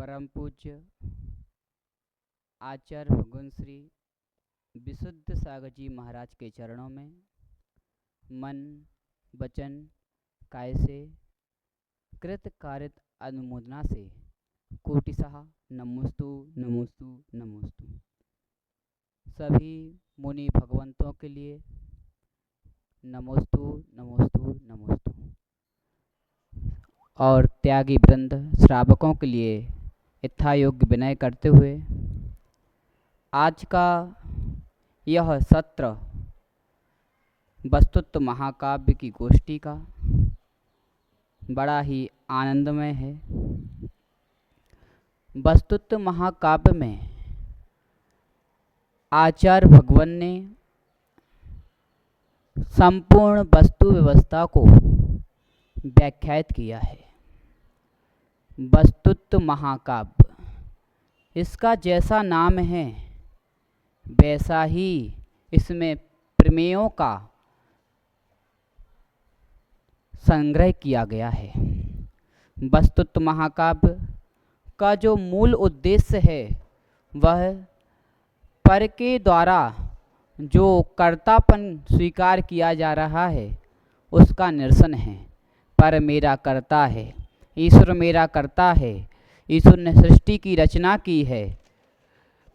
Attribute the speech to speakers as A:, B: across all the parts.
A: परम पूज्य आचार्य भगवान श्री विशुद्ध सागर जी महाराज के चरणों में मन वचन काय से कृत कारित अनुमोदना से कोटिशः नमोस्तु नमोस्तु नमोस्तु। सभी मुनि भगवंतों के लिए नमोस्तु नमोस्तु नमोस्तु और त्यागी वृंद श्रावकों के लिए यथायोग्य विनय करते हुए आज का यह सत्र वस्तुत्व महाकाव्य की गोष्ठी का बड़ा ही आनंदमय है। वस्तुत्व महाकाव्य में आचार्य भगवान ने संपूर्ण वस्तु व्यवस्था को व्याख्यात किया है। वस्तुत्व महाकाव्य, इसका जैसा नाम है वैसा ही इसमें प्रमेयों का संग्रह किया गया है। वस्तुत्व महाकाव्य का जो मूल उद्देश्य है वह पर के द्वारा जो कर्तापन स्वीकार किया जा रहा है उसका निरसन है। पर मेरा कर्ता है, ईश्वर मेरा कर्ता है, ईश्वर ने सृष्टि की रचना की है,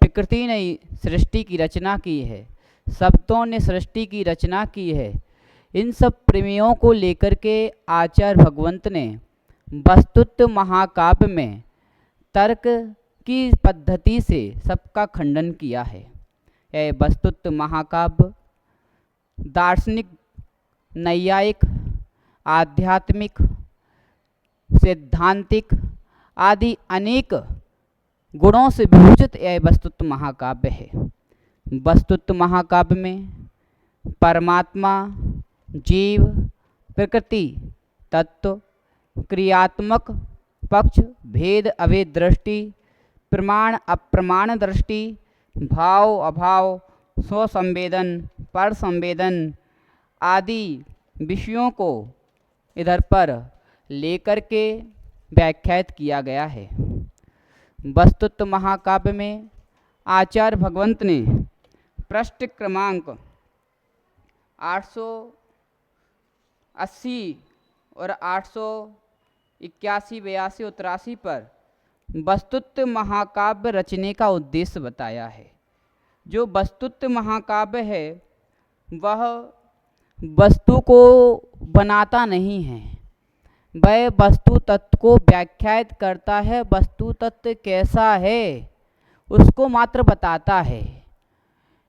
A: प्रकृति ने सृष्टि की रचना की है, शब्दों ने सृष्टि की रचना की है। इन सब प्रमेयों को लेकर के आचार्य भगवंत ने वस्तुत्व महाकाव्य में तर्क की पद्धति से सबका खंडन किया है। यह वस्तुत्व महाकाव्य दार्शनिक, नैयायिक, आध्यात्मिक, सैद्धांतिक आदि अनेक गुणों से विभूषित यह वस्तुत्व महाकाव्य है। वस्तुत्व महाकाव्य में परमात्मा, जीव, प्रकृति, तत्व, क्रियात्मक पक्ष, भेद अभेद दृष्टि, प्रमाण अप्रमाण दृष्टि, भाव अभाव, स्वसंवेदन, पर संवेदन आदि विषयों को इधर पर लेकर के व्याख्यात किया गया है। वस्तुत्व महाकाव्य में आचार्य भगवंत ने पृष्ठ क्रमांक 880 और 881, 82 और 83 पर वस्तुत्व महाकाव्य रचने का उद्देश्य बताया है। जो वस्तुत्व महाकाव्य है वह वस्तु को बनाता नहीं है, वह वस्तु तत्व को व्याख्यात करता है। वस्तु तत्व कैसा है उसको मात्र बताता है।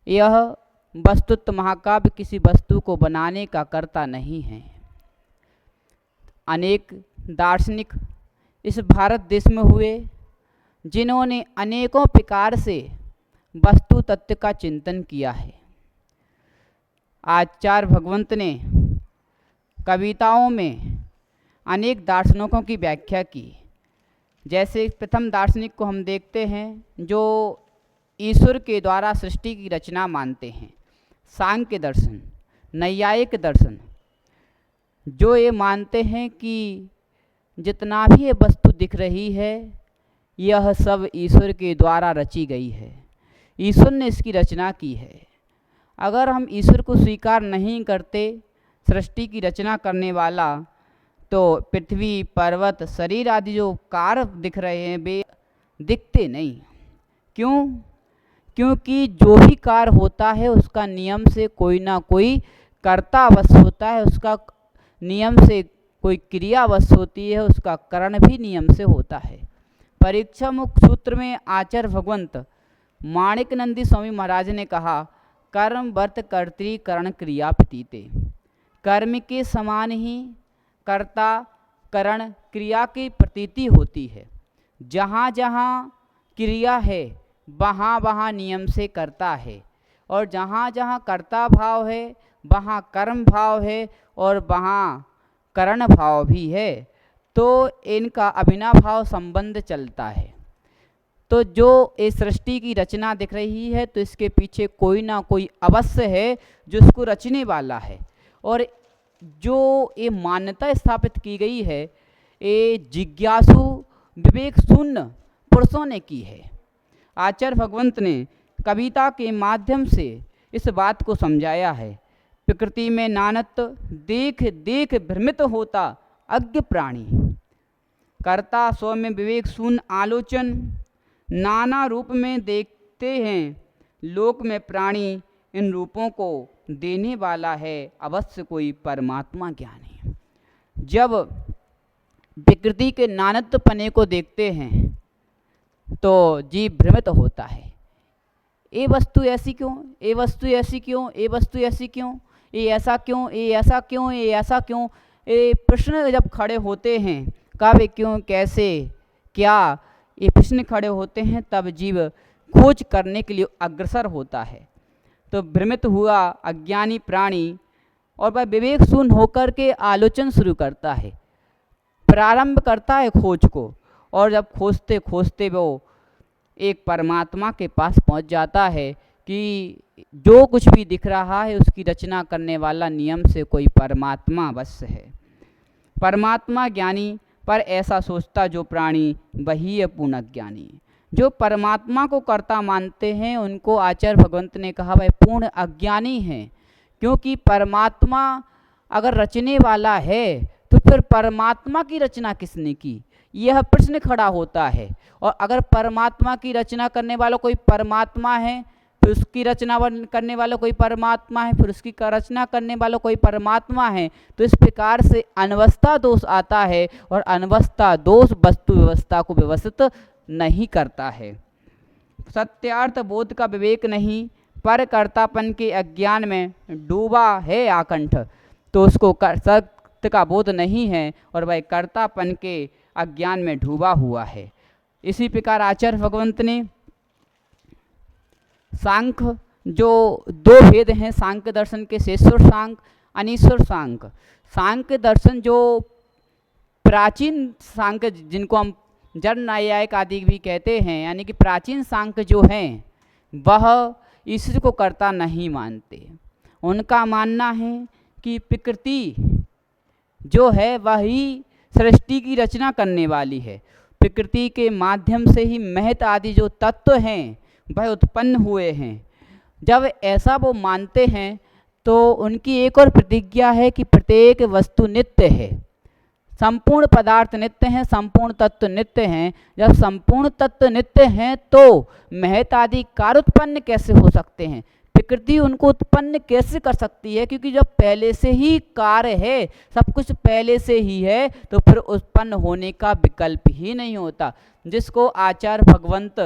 A: यह वस्तुत्व महाकाव्य किसी वस्तु को बनाने का कर्ता नहीं है। अनेक दार्शनिक इस भारत देश में हुए जिन्होंने अनेकों प्रकार से वस्तु तत्व का चिंतन किया है। आचार्य भगवंत ने कविताओं में अनेक दार्शनिकों की व्याख्या की। जैसे प्रथम दार्शनिक को हम देखते हैं जो ईश्वर के द्वारा सृष्टि की रचना मानते हैं, सांख्य दर्शन, नैयायिक दर्शन, जो ये मानते हैं कि जितना भी ये वस्तु दिख रही है यह सब ईश्वर के द्वारा रची गई है, ईश्वर ने इसकी रचना की है। अगर हम ईश्वर को स्वीकार नहीं करते, सृष्टि की रचना करने वाला, तो पृथ्वी, पर्वत, शरीर आदि जो कार दिख रहे हैं वे दिखते नहीं। क्यों? क्योंकि जो भी कार्य होता है उसका नियम से कोई ना कोई कर्ता अवश्य होता है, उसका नियम से कोई क्रिया अवश्य होती है, उसका करण भी नियम से होता है। परीक्षा मुक्त सूत्र में आचार्य भगवंत माणिक नंदी स्वामी महाराज ने कहा, कर्म वर्त कर्तृ करण क्रिया प्रतीते। कर्म के समान ही कर्ता करण क्रिया की प्रतीति होती है। जहाँ जहाँ क्रिया है वहाँ वहाँ नियम से करता है, और जहाँ जहाँ कर्ता भाव है वहाँ कर्म भाव है, और वहाँ करण भाव भी है। तो इनका अविनाभाव संबंध चलता है। तो जो इस सृष्टि की रचना दिख रही है तो इसके पीछे कोई ना कोई अवश्य है जो इसको रचने वाला है। और जो ये मान्यता स्थापित की गई है, ये जिज्ञासु विवेक शून्य पुरुषों ने की है। आचार्य भगवंत ने कविता के माध्यम से इस बात को समझाया है। प्रकृति में नानत्व देख देख भ्रमित होता अज्ञ प्राणी, करता स्व में विवेक शून्य आलोचन, नाना रूप में देखते हैं लोक में प्राणी, इन रूपों को देने वाला है अवश्य कोई परमात्मा ज्ञानी। जब प्रकृति के नानत्व पने को देखते हैं तो जीव भ्रमित होता है। ये वस्तु ऐसी क्यों, ये वस्तु ऐसी क्यों, ये वस्तु ऐसी क्यों, ये ऐसा क्यों, ये ऐसा क्यों, ये ऐसा क्यों, ये प्रश्न जब खड़े होते हैं कब, क्यों, कैसे, क्या, ये प्रश्न खड़े होते हैं तब जीव खोज करने के लिए अग्रसर होता है। तो भ्रमित हुआ अज्ञानी प्राणी और वह विवेक शून्य होकर के आलोचन शुरू करता है, प्रारंभ करता है खोज को, और जब खोजते खोजते वो एक परमात्मा के पास पहुंच जाता है कि जो कुछ भी दिख रहा है उसकी रचना करने वाला नियम से कोई परमात्मा अवश्य है। परमात्मा ज्ञानी पर ऐसा सोचता जो प्राणी वही है पूर्ण अज्ञानी। जो परमात्मा को कर्ता मानते हैं उनको आचार्य भगवंत ने कहा वह पूर्ण अज्ञानी हैं, क्योंकि परमात्मा अगर रचने वाला है तो फिर परमात्मा की रचना किसने की, यह प्रश्न खड़ा होता है। और अगर परमात्मा की रचना करने वाला कोई परमात्मा है, फिर उसकी रचना करने वाला कोई परमात्मा है, फिर उसकी रचना करने वाला कोई परमात्मा है, तो इस प्रकार से अनवस्था दोष आता है, और अनवस्था दोष वस्तु व्यवस्था को व्यवस्थित नहीं करता है। सत्यार्थ बोध का विवेक नहीं, पर कर्तापन के अज्ञान में डूबा है आकंठ, तो उसको सत्य का बोध नहीं है और वह कर्तापन के अज्ञान में डूबा हुआ है। इसी प्रकार आचार्य भगवंत ने सांख्य, जो दो भेद हैं सांख्य दर्शन के, शेषर सांख्य, अनीश्वर सांख्य। सांख्य दर्शन जो प्राचीन सांख्य जिनको हम जड़ न्यायिक आदि भी कहते हैं, यानी कि प्राचीन सांख्य जो हैं वह ईश्वर को कर्ता नहीं मानते। उनका मानना है कि प्रकृति जो है वही सृष्टि की रचना करने वाली है, प्रकृति के माध्यम से ही महत आदि जो तत्व हैं वह उत्पन्न हुए हैं। जब ऐसा वो मानते हैं तो उनकी एक और प्रतिज्ञा है कि प्रत्येक वस्तु नित्य है, संपूर्ण पदार्थ नित्य हैं, संपूर्ण तत्व नित्य हैं। जब संपूर्ण तत्व नित्य हैं तो महत आदि कार्य उत्पन्न कैसे हो सकते हैं, प्रकृति उनको उत्पन्न कैसे कर सकती है, क्योंकि जब पहले से ही कार्य है, सब कुछ पहले से ही है, तो फिर उत्पन्न होने का विकल्प ही नहीं होता। जिसको आचार्य भगवंत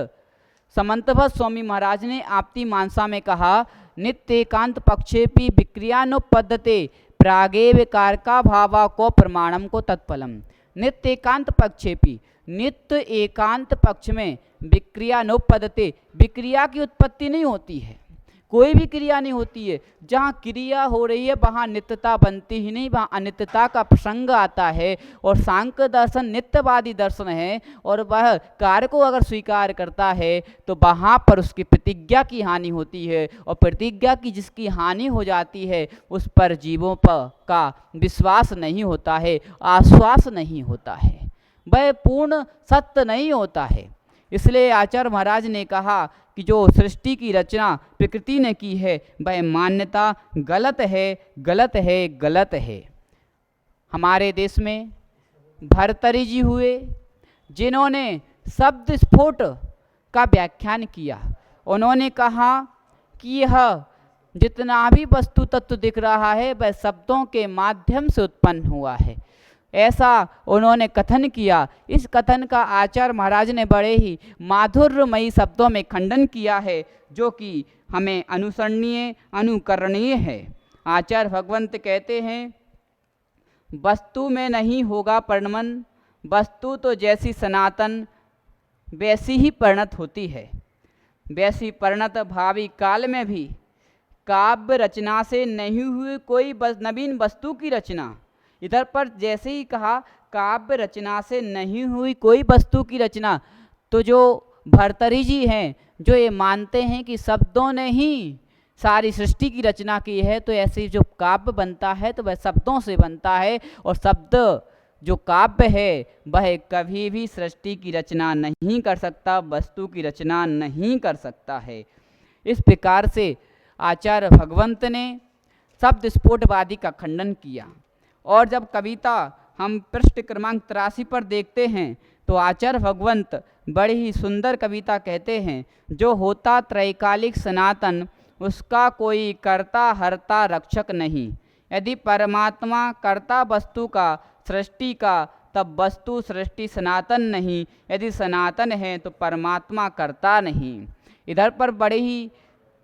A: समंतभद्र स्वामी महाराज ने आपती मानसा में कहा, नित्य एकांत पक्षेपी विक्रियानुपद्धते प्रागेव कारका भावा को प्रमाणम को तत्फलम। नित्य एकांत पक्षेपी, नित्य एकांत पक्ष में विक्रियानुपद्धते, विक्रिया की उत्पत्ति नहीं होती है, कोई भी क्रिया नहीं होती है। जहाँ क्रिया हो रही है वहाँ नित्यता बनती ही नहीं, वहाँ अनित्यता का प्रसंग आता है। और सांख्य दर्शन नित्यवादी दर्शन है, और वह कार्य को अगर स्वीकार करता है तो वहाँ पर उसकी प्रतिज्ञा की हानि होती है, और प्रतिज्ञा की जिसकी हानि हो जाती है उस पर जीवों पर का विश्वास नहीं होता है, आश्वास नहीं होता है, वह पूर्ण सत्य नहीं होता है। इसलिए आचार्य महाराज ने कहा कि जो सृष्टि की रचना प्रकृति ने की है वह मान्यता गलत है, गलत है, गलत है। हमारे देश में भर्तृहरि जी हुए जिन्होंने शब्द स्फोट का व्याख्यान किया। उन्होंने कहा कि यह जितना भी वस्तु तत्व दिख रहा है वह शब्दों के माध्यम से उत्पन्न हुआ है, ऐसा उन्होंने कथन किया। इस कथन का आचार्य महाराज ने बड़े ही माधुर्यमयी शब्दों में खंडन किया है, जो कि हमें अनुसरणीय अनुकरणीय है। आचार्य भगवंत कहते हैं, वस्तु में नहीं होगा परिणमन, वस्तु तो जैसी सनातन वैसी ही परिणत होती है, वैसी परिणत भावी काल में भी काव्य रचना से नहीं हुई कोई नवीन वस्तु की रचना। इधर पर जैसे ही कहा काव्य रचना से नहीं हुई कोई वस्तु की रचना, तो जो भर्तृहरि जी हैं जो ये मानते हैं कि शब्दों ने ही सारी सृष्टि की रचना की है, तो ऐसे जो काव्य बनता है तो वह शब्दों से बनता है, और शब्द जो काव्य है वह कभी भी सृष्टि की रचना नहीं कर सकता, वस्तु की रचना नहीं कर सकता है। इस प्रकार से आचार्य भगवंत ने शब्द स्फोटवादी का खंडन किया। और जब कविता हम पृष्ठ क्रमांक 83 पर देखते हैं तो आचार्य भगवंत बड़ी ही सुंदर कविता कहते हैं, जो होता त्रैकालिक सनातन उसका कोई कर्ता हर्ता रक्षक नहीं। यदि परमात्मा कर्ता वस्तु का सृष्टि का, तब वस्तु सृष्टि सनातन नहीं। यदि सनातन है तो परमात्मा कर्ता नहीं। इधर पर बड़े ही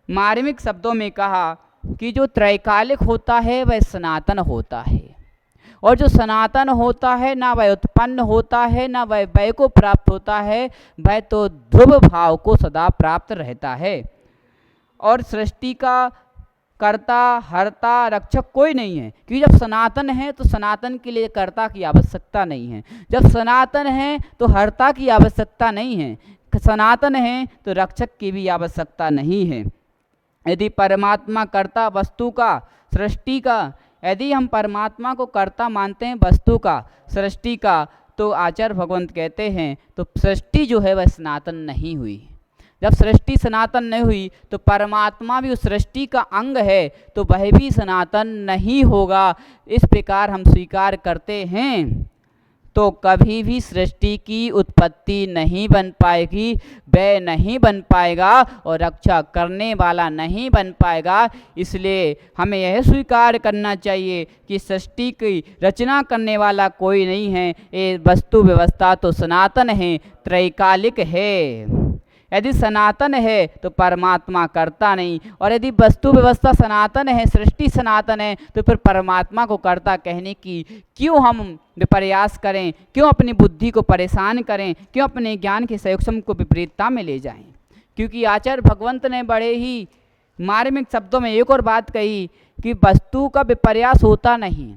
A: मार्मिक शब्दों में कहा कि जो त्रैकालिक होता है वह सनातन होता है, और जो सनातन होता है ना वह उत्पन्न होता है ना वह व्यय को प्राप्त होता है, वह तो ध्रुव भाव को सदा प्राप्त रहता है। और सृष्टि का कर्ता हर्ता रक्षक कोई नहीं है, क्योंकि जब सनातन है तो सनातन के लिए कर्ता की आवश्यकता नहीं है, जब सनातन है तो हर्ता की आवश्यकता नहीं है, सनातन है तो रक्षक की भी आवश्यकता नहीं है। यदि परमात्मा कर्ता वस्तु का सृष्टि का, यदि हम परमात्मा को कर्ता मानते हैं वस्तु का सृष्टि का, तो आचार्य भगवंत कहते हैं तो सृष्टि जो है वह सनातन नहीं हुई। जब सृष्टि सनातन नहीं हुई तो परमात्मा भी उस सृष्टि का अंग है, तो वह भी सनातन नहीं होगा। इस प्रकार हम स्वीकार करते हैं तो कभी भी सृष्टि की उत्पत्ति नहीं बन पाएगी, व्यय नहीं बन पाएगा और रक्षा करने वाला नहीं बन पाएगा। इसलिए हमें यह स्वीकार करना चाहिए कि सृष्टि की रचना करने वाला कोई नहीं है, ये वस्तु व्यवस्था तो सनातन है, त्रैकालिक है। यदि सनातन है तो परमात्मा कर्ता नहीं, और यदि वस्तु व्यवस्था सनातन है, सृष्टि सनातन है, तो फिर परमात्मा को कर्ता कहने की क्यों हम विपर्यास करें, क्यों अपनी बुद्धि को परेशान करें, क्यों अपने ज्ञान के संयोजन को विपरीतता में ले जाएं। क्योंकि आचार्य भगवंत ने बड़े ही मार्मिक शब्दों में एक और बात कही कि वस्तु का विपर्यास होता नहीं,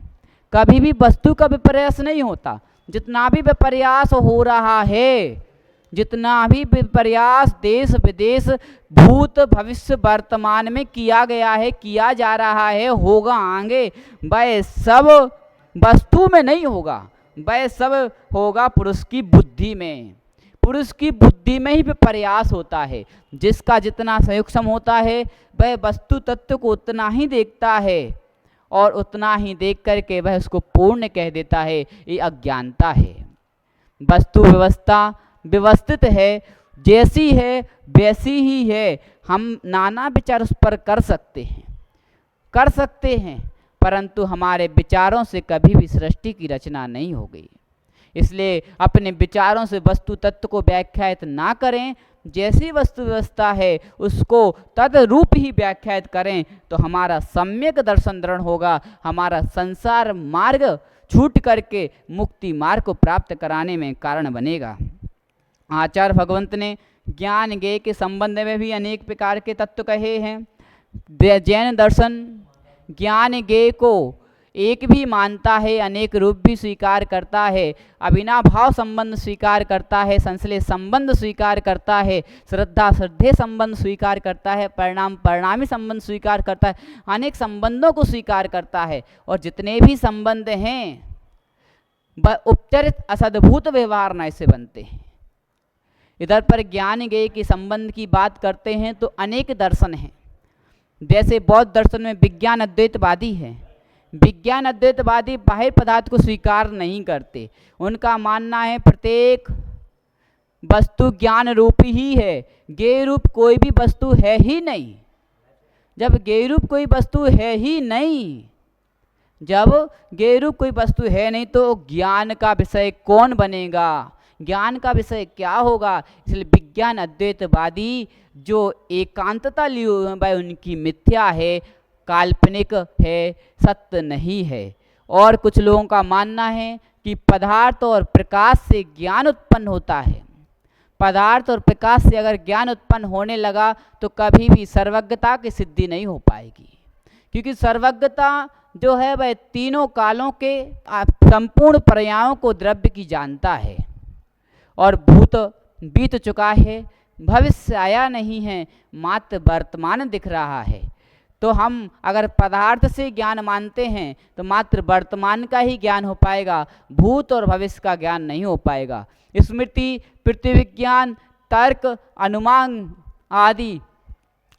A: कभी भी वस्तु का विपर्यास नहीं होता। जितना भी विपर्यास हो रहा है, जितना भी विपर्यास देश विदेश भूत भविष्य वर्तमान में किया गया है, किया जा रहा है, होगा आगे, वह सब वस्तु में नहीं होगा, वह सब होगा पुरुष की बुद्धि में। पुरुष की बुद्धि में ही विपर्यास होता है। जिसका जितना संयुक्तम होता है वह वस्तु तत्व को उतना ही देखता है और उतना ही देख करके वह उसको पूर्ण कह देता है। ये अज्ञानता है। वस्तु व्यवस्था व्यवस्थित है, जैसी है वैसी ही है। हम नाना विचार उस पर कर सकते हैं, परंतु हमारे विचारों से कभी भी सृष्टि की रचना नहीं हो गई। इसलिए अपने विचारों से वस्तु तत्व को व्याख्यात ना करें, जैसी वस्तु व्यवस्था है उसको तद रूप ही व्याख्यात करें, तो हमारा सम्यक दर्शन दृढ़ होगा, हमारा संसार मार्ग छूट करके मुक्ति मार्ग को प्राप्त कराने में कारण बनेगा। आचार्य भगवंत ने ज्ञान ज्ञेय के संबंध में भी अनेक प्रकार के तत्व कहे हैं। जैन दर्शन ज्ञान ज्ञेय को एक भी मानता है, अनेक रूप भी स्वीकार करता है, अविनाभाव संबंध स्वीकार करता है, संश्लेष संबंध स्वीकार करता है, श्रद्धा श्रद्धेय संबंध स्वीकार करता है, परिणाम परिणामी संबंध स्वीकार करता है, अनेक संबंधों को स्वीकार करता है। और जितने भी संबंध हैं वह उपचरित असद्भूत व्यवहार न से बनते हैं। इधर पर ज्ञान ज्ञेय के संबंध की बात करते हैं तो अनेक दर्शन हैं। जैसे बौद्ध दर्शन में विज्ञान अद्वैतवादी है। विज्ञान अद्वैतवादी बाह्य पदार्थ को स्वीकार नहीं करते। उनका मानना है प्रत्येक वस्तु ज्ञान रूप ही है, ज्ञेय रूप कोई भी वस्तु है ही नहीं। जब ज्ञेय रूप कोई वस्तु है ही नहीं, जब ज्ञेय रूप कोई वस्तु है नहीं, तो ज्ञान का विषय कौन बनेगा, ज्ञान का विषय क्या होगा। इसलिए विज्ञान अद्वैतवादी जो एकांतता ली वह उनकी मिथ्या है, काल्पनिक है, सत्य नहीं है। और कुछ लोगों का मानना है कि पदार्थ और प्रकाश से ज्ञान उत्पन्न होता है। पदार्थ और प्रकाश से अगर ज्ञान उत्पन्न होने लगा तो कभी भी सर्वज्ञता की सिद्धि नहीं हो पाएगी, क्योंकि सर्वज्ञता जो है वह तीनों कालों के संपूर्ण पर्यायों को द्रव्य की जानता है, और भूत बीत चुका है, भविष्य आया नहीं है, मात्र वर्तमान दिख रहा है। तो हम अगर पदार्थ से ज्ञान मानते हैं तो मात्र वर्तमान का ही ज्ञान हो पाएगा, भूत और भविष्य का ज्ञान नहीं हो पाएगा। स्मृति, प्रतिविज्ञान, तर्क, अनुमान आदि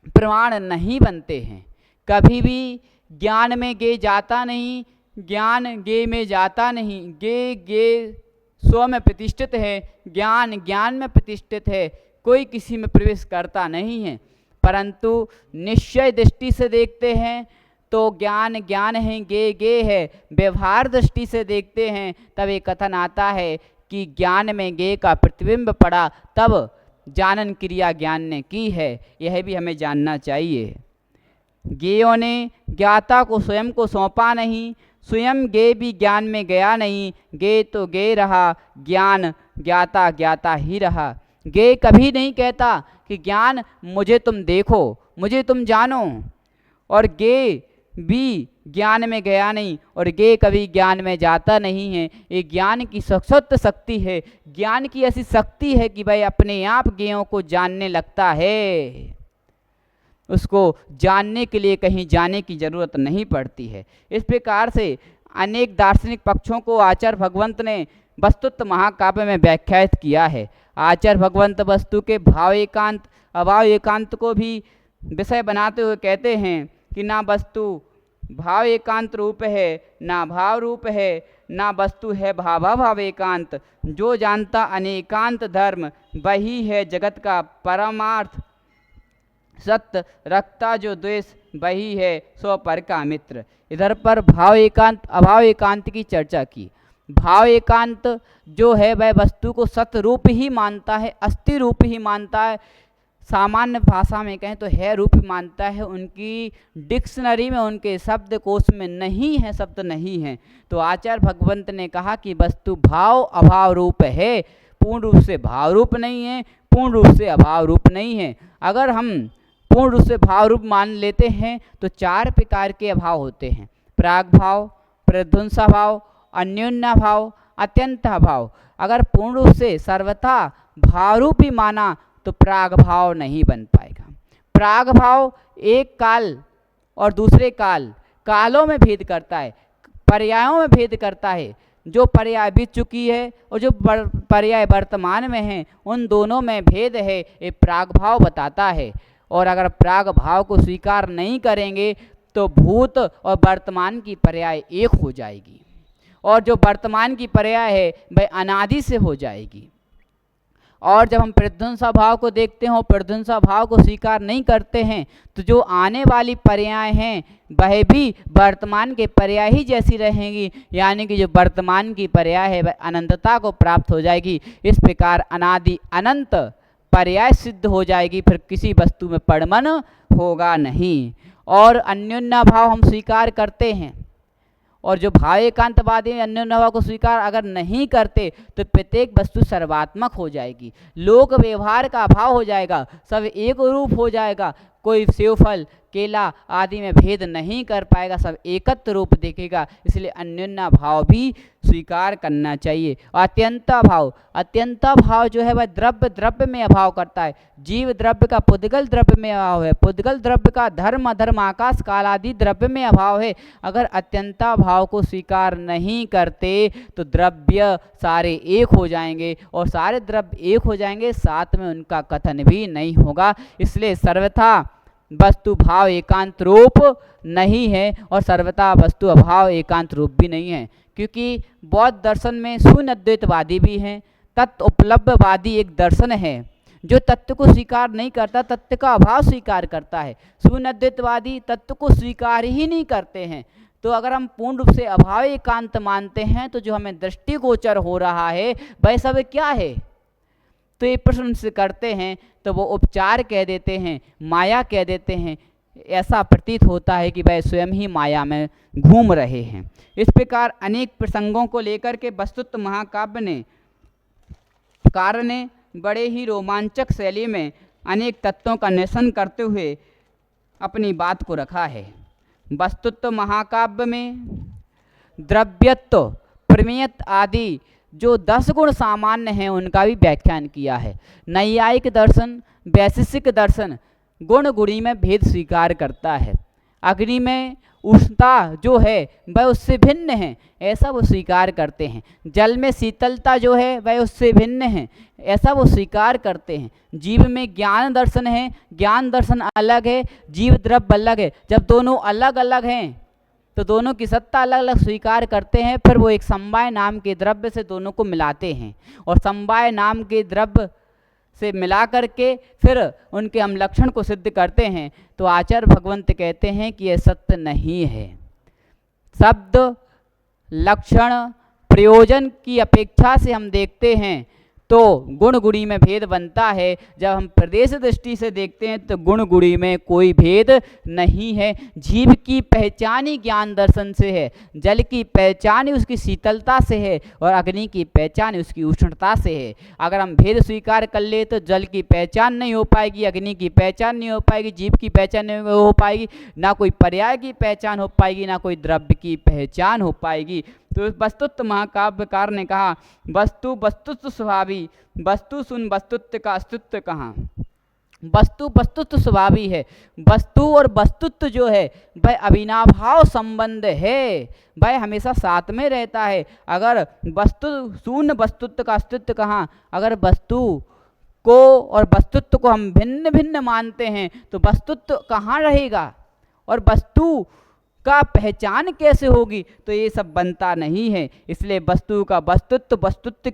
A: प्रमाण नहीं बनते हैं। कभी भी ज्ञान में गे जाता नहीं, ज्ञान गे में जाता नहीं। गे स्व में प्रतिष्ठित है, ज्ञान ज्ञान में प्रतिष्ठित है, कोई किसी में प्रवेश करता नहीं है। परंतु निश्चय दृष्टि से देखते हैं तो ज्ञान ज्ञान है, गे है। व्यवहार दृष्टि से देखते हैं तब एक कथन आता है कि ज्ञान में गे का प्रतिबिंब पड़ा, तब जानन क्रिया ज्ञान ने की है। यह भी हमें जानना चाहिए। ज्ञेयों ने ज्ञाता को स्वयं को सौंपा नहीं, स्वयं गे भी ज्ञान में गया नहीं। गे तो गे रहा, ज्ञान ज्ञाता ज्ञाता ही रहा। गे कभी नहीं कहता कि ज्ञान मुझे तुम देखो, मुझे तुम जानो, और गे भी ज्ञान में गया नहीं, और गे कभी ज्ञान में जाता नहीं है। ये ज्ञान की सशक्त शक्ति है, ज्ञान की ऐसी शक्ति है कि भाई अपने आप ज्ञेयों को जानने लगता है, उसको जानने के लिए कहीं जाने की जरूरत नहीं पड़ती है। इस प्रकार से अनेक दार्शनिक पक्षों को आचार्य भगवंत ने वस्तुत्व महाकाव्य में व्याख्यात किया है। आचार्य भगवंत वस्तु के भाव एकांत अभाव एकांत को भी विषय बनाते हुए कहते हैं कि ना वस्तु भाव एकांत रूप है, ना भाव रूप है, ना वस्तु है भावाभाव एकांत। जो जानता अनेकांत धर्म, वही है जगत का परमार्थ। सत्य रखता जो द्वेष, वही है सो पर का मित्र। इधर पर भाव एकांत अभाव एकांत की चर्चा की। भाव एकांत जो है वह वस्तु को सत्य रूप ही मानता है, अस्थि रूप ही मानता है, सामान्य भाषा में कहें तो है रूप ही मानता है। उनकी डिक्शनरी में, उनके शब्द कोश में नहीं है, शब्द नहीं है। तो आचार्य भगवंत ने कहा कि वस्तु भाव अभाव रूप है, पूर्ण रूप से भाव रूप नहीं है, पूर्ण रूप से अभाव रूप नहीं है। अगर हम पूर्ण रूप से भाव रूप मान लेते हैं तो चार प्रकार के अभाव होते हैं: प्राग भाव, प्रध्वंसा भाव, अन्योन्या भाव, अत्यंत भाव। अगर पूर्ण रूप से सर्वथा भाव रूप ही माना तो प्राग भाव नहीं बन पाएगा। प्राग भाव एक काल और दूसरे कालों में भेद करता है, पर्यायों में भेद करता है। जो पर्याय बीत चुकी है और जो पर्याय वर्तमान में है, उन दोनों में भेद है, ये प्राग भाव बताता है। और अगर प्राग भाव को स्वीकार नहीं करेंगे तो भूत और वर्तमान की पर्याय एक हो जाएगी, और जो वर्तमान की पर्याय है वह अनादि से हो जाएगी। और जब हम प्रध्वंसा भाव को देखते हैं, प्रध्वंसा भाव को स्वीकार नहीं करते हैं, तो जो आने वाली पर्याय हैं वह भी वर्तमान के पर्याय ही जैसी रहेंगी, यानी कि जो वर्तमान की पर्याय है वह अनंतता को प्राप्त हो जाएगी। इस प्रकार अनादि अनंत पर्याय सिद्ध हो जाएगी, फिर किसी वस्तु में परमन होगा नहीं। और अन्योन्या भाव हम स्वीकार करते हैं, और जो भाव एकांतवादी अन्योन्या भाव को स्वीकार अगर नहीं करते तो प्रत्येक वस्तु सर्वात्मक हो जाएगी, लोक व्यवहार का अभाव हो जाएगा, सब एक रूप हो जाएगा। कोई सेवफल केला आदि में भेद नहीं कर पाएगा, सब एकत्र रूप देखेगा। इसलिए अन्योन्या भाव भी स्वीकार करना चाहिए। अत्यंता भाव जो है वह द्रव्य में अभाव करता है। जीव द्रव्य का पुद्गल द्रव्य में अभाव है, पुद्गल द्रव्य का धर्म अधर्म आकाश काल आदि द्रव्य में अभाव है। अगर अत्यंता भाव को स्वीकार नहीं करते तो द्रव्य सारे एक हो जाएंगे, और सारे द्रव्य एक हो जाएंगे, साथ में उनका कथन भी नहीं होगा। इसलिए सर्वथा वस्तु भाव एकांत रूप नहीं है, और सर्वथा वस्तु अभाव एकांत रूप भी नहीं है। क्योंकि बौद्ध दर्शन में शून्य अद्वैतवादी भी हैं, तत्व उपलब्धवादी एक दर्शन है जो तत्व को स्वीकार नहीं करता, तत्व का अभाव स्वीकार करता है। शून्य अद्वैतवादी तत्व को स्वीकार ही नहीं करते हैं। तो अगर हम पूर्ण रूप से अभाव एकांत मानते हैं तो जो हमें दृष्टिगोचर हो रहा है वह सब क्या है? तो ये प्रश्न से करते हैं तो वो उपचार कह देते हैं, माया कह देते हैं। ऐसा प्रतीत होता है कि वह स्वयं ही माया में घूम रहे हैं। इस प्रकार अनेक प्रसंगों को लेकर के वस्तुत्व महाकाव्य ने कार ने बड़े ही रोमांचक शैली में अनेक तत्वों का अन्वेषण करते हुए अपनी बात को रखा है। वस्तुत्व महाकाव्य में द्रव्यत्व, प्रमेयत्व आदि जो 10 गुण सामान्य हैं उनका भी व्याख्यान किया है। नैयायिक दर्शन, वैशेषिक दर्शन गुण गुणी में भेद स्वीकार करता है। अग्नि में उष्णता जो है वह उससे भिन्न है, ऐसा वो स्वीकार करते हैं। जल में शीतलता जो है वह उससे भिन्न है, ऐसा वो स्वीकार करते हैं। जीव में ज्ञान दर्शन है, ज्ञान दर्शन अलग है, जीव द्रव्य अलग है। जब दोनों अलग अलग हैं तो दोनों की सत्ता अलग अलग स्वीकार करते हैं, फिर वो एक समवाय नाम के द्रव्य से दोनों को मिलाते हैं और समवाय नाम के द्रव्य से मिला करके फिर उनके हम लक्षण को सिद्ध करते हैं। तो आचार्य भगवंत कहते हैं कि यह सत्य नहीं है। शब्द लक्षण प्रयोजन की अपेक्षा से हम देखते हैं तो गुण गुणी में भेद बनता है। जब हम प्रदेश दृष्टि से देखते हैं तो गुण गुणी में कोई भेद नहीं है। जीव की पहचान ही ज्ञान दर्शन से है, जल की पहचान ही उसकी शीतलता से है और अग्नि की पहचान उसकी उष्णता से है। अगर हम भेद स्वीकार कर ले तो जल की पहचान नहीं हो पाएगी, अग्नि की पहचान नहीं हो पाएगी, जीव की पहचान नहीं हो पाएगी, ना कोई पर्याय की पहचान हो पाएगी, ना कोई द्रव्य की पहचान हो पाएगी। तो वस्तुत्व महाकाव्यकार ने कहा वस्तु वस्तुत्व स्वभावी, वस्तु सुन वस्तुत्व का अस्तित्व कहाँ। वस्तु वस्तुत्व स्वभावी है, वस्तु और वस्तुत्व जो है वह अविनाभाव संबंध है, वह हमेशा साथ में रहता है। अगर वस्तु शून्य वस्तुत्व का अस्तित्व कहाँ, अगर वस्तु को और वस्तुत्व को हम भिन्न भिन्न मानते हैं तो वस्तुत्व कहाँ रहेगा और वस्तु का पहचान कैसे होगी, तो ये सब बनता नहीं है। इसलिए वस्तु का वस्तुत्व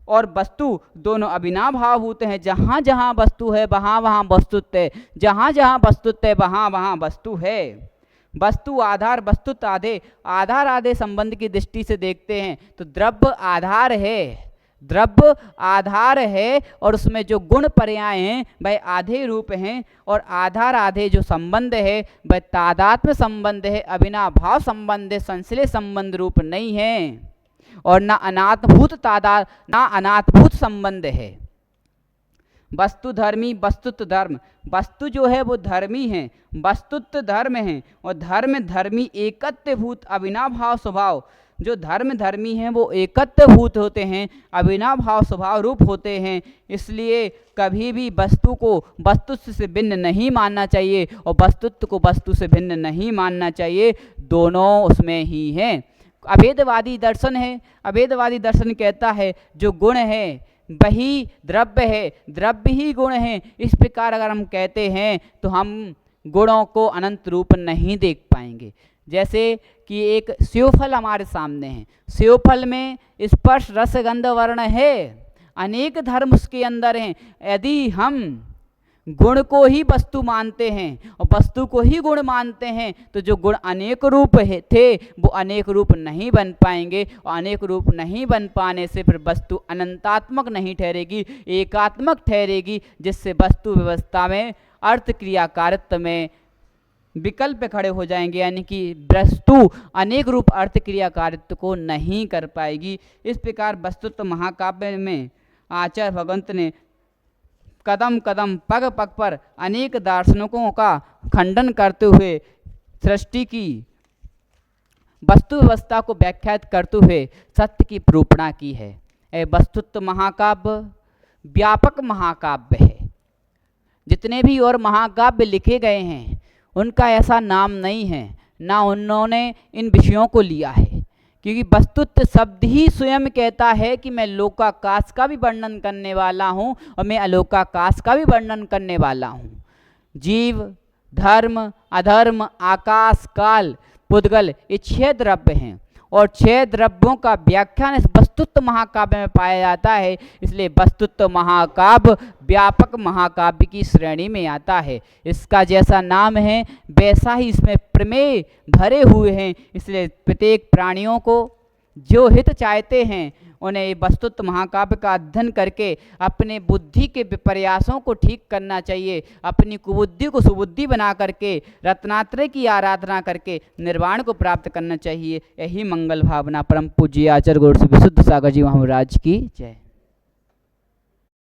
A: और वस्तु दोनों अविनाभाव होते हैं। जहाँ जहाँ वस्तु है वहाँ वहाँ वस्तुत्व है, जहाँ जहाँ वस्तुत्व है वहाँ वहाँ वस्तु है। वस्तु आधार वस्तुत्व आधे, आधार आधे संबंध की दृष्टि से देखते हैं तो द्रव्य आधार है, द्रव्य आधार है और उसमें जो गुण पर्याय हैं वह आधे रूप हैं और आधार आधे जो संबंध है वह तादात्म्य संबंध है, अविनाभाव संबंध है, संश्लेष संबंध रूप नहीं है और ना अनात्मभूत तादाद ना अनात्मभूत संबंध है। वस्तु धर्मी वस्तुत्व धर्म, वस्तु जो है वो धर्मी है, वस्तुत्व धर्म है और धर्म धर्मी एकत्वभूत अविनाभाव स्वभाव। जो धर्म धर्मी हैं वो एकत्वभूत होते हैं, अविनाभाव स्वभाव रूप होते हैं। इसलिए कभी भी वस्तु को वस्तुत्व से भिन्न नहीं मानना चाहिए और वस्तुत्व को वस्तु से भिन्न नहीं मानना चाहिए, दोनों उसमें ही हैं। अभेदवादी दर्शन है, अभेदवादी दर्शन कहता है जो गुण है वही द्रव्य है, द्रव्य ही गुण है। इस प्रकार अगर हम कहते हैं तो हम गुणों को अनंत रूप नहीं देख पाएंगे। जैसे कि एक सेवफल हमारे सामने है, सेवफल में स्पर्श रस गंध वर्ण है, अनेक धर्म उसके अंदर हैं। यदि हम गुण को ही वस्तु मानते हैं और वस्तु को ही गुण मानते हैं तो जो गुण अनेक रूप थे वो अनेक रूप नहीं बन पाएंगे और अनेक रूप नहीं बन पाने से फिर वस्तु अनंतात्मक नहीं ठहरेगी, एकात्मक ठहरेगी, जिससे वस्तु व्यवस्था में अर्थ क्रियाकारित्व में विकल्प खड़े हो जाएंगे, यानी कि वस्तु अनेक रूप अर्थ क्रियाकारित्व को नहीं कर पाएगी। इस प्रकार वस्तुत्व महाकाव्य में आचार्य भगवंत ने कदम कदम पग पग पर अनेक दार्शनिकों का खंडन करते हुए सृष्टि की वस्तु व्यवस्था को व्याख्यात करते हुए सत्य की प्रूपणा की है। वस्तुत्व महाकाव्य व्यापक महाकाव्य है। जितने भी और महाकाव्य लिखे गए हैं उनका ऐसा नाम नहीं है, ना उन्होंने इन विषयों को लिया है, क्योंकि वस्तुत्व शब्द ही स्वयं कहता है कि मैं लोकाकाश का भी वर्णन करने वाला हूँ और मैं अलोकाकाश का भी वर्णन करने वाला हूँ। जीव धर्म अधर्म आकाश काल पुद्गल ये 6 द्रव्य हैं और 6 द्रव्यों का व्याख्यान इस वस्तुत्व महाकाव्य में पाया जाता है। इसलिए वस्तुत्व महाकाव्य व्यापक महाकाव्य की श्रेणी में आता है। इसका जैसा नाम है वैसा ही इसमें प्रमेय भरे हुए हैं। इसलिए प्रत्येक प्राणियों को जो हित चाहते हैं उन्हें वस्तुत्व महाकाव्य का अध्ययन करके अपने बुद्धि के विपर्यासों को ठीक करना चाहिए, अपनी कुबुद्धि को सुबुद्धि बना करके रत्नात्रय की आराधना करके निर्वाण को प्राप्त करना चाहिए। यही मंगल भावना परम पूज्य आचार्य गुरु श्री विशुद्ध सागर जी महाराज की जय।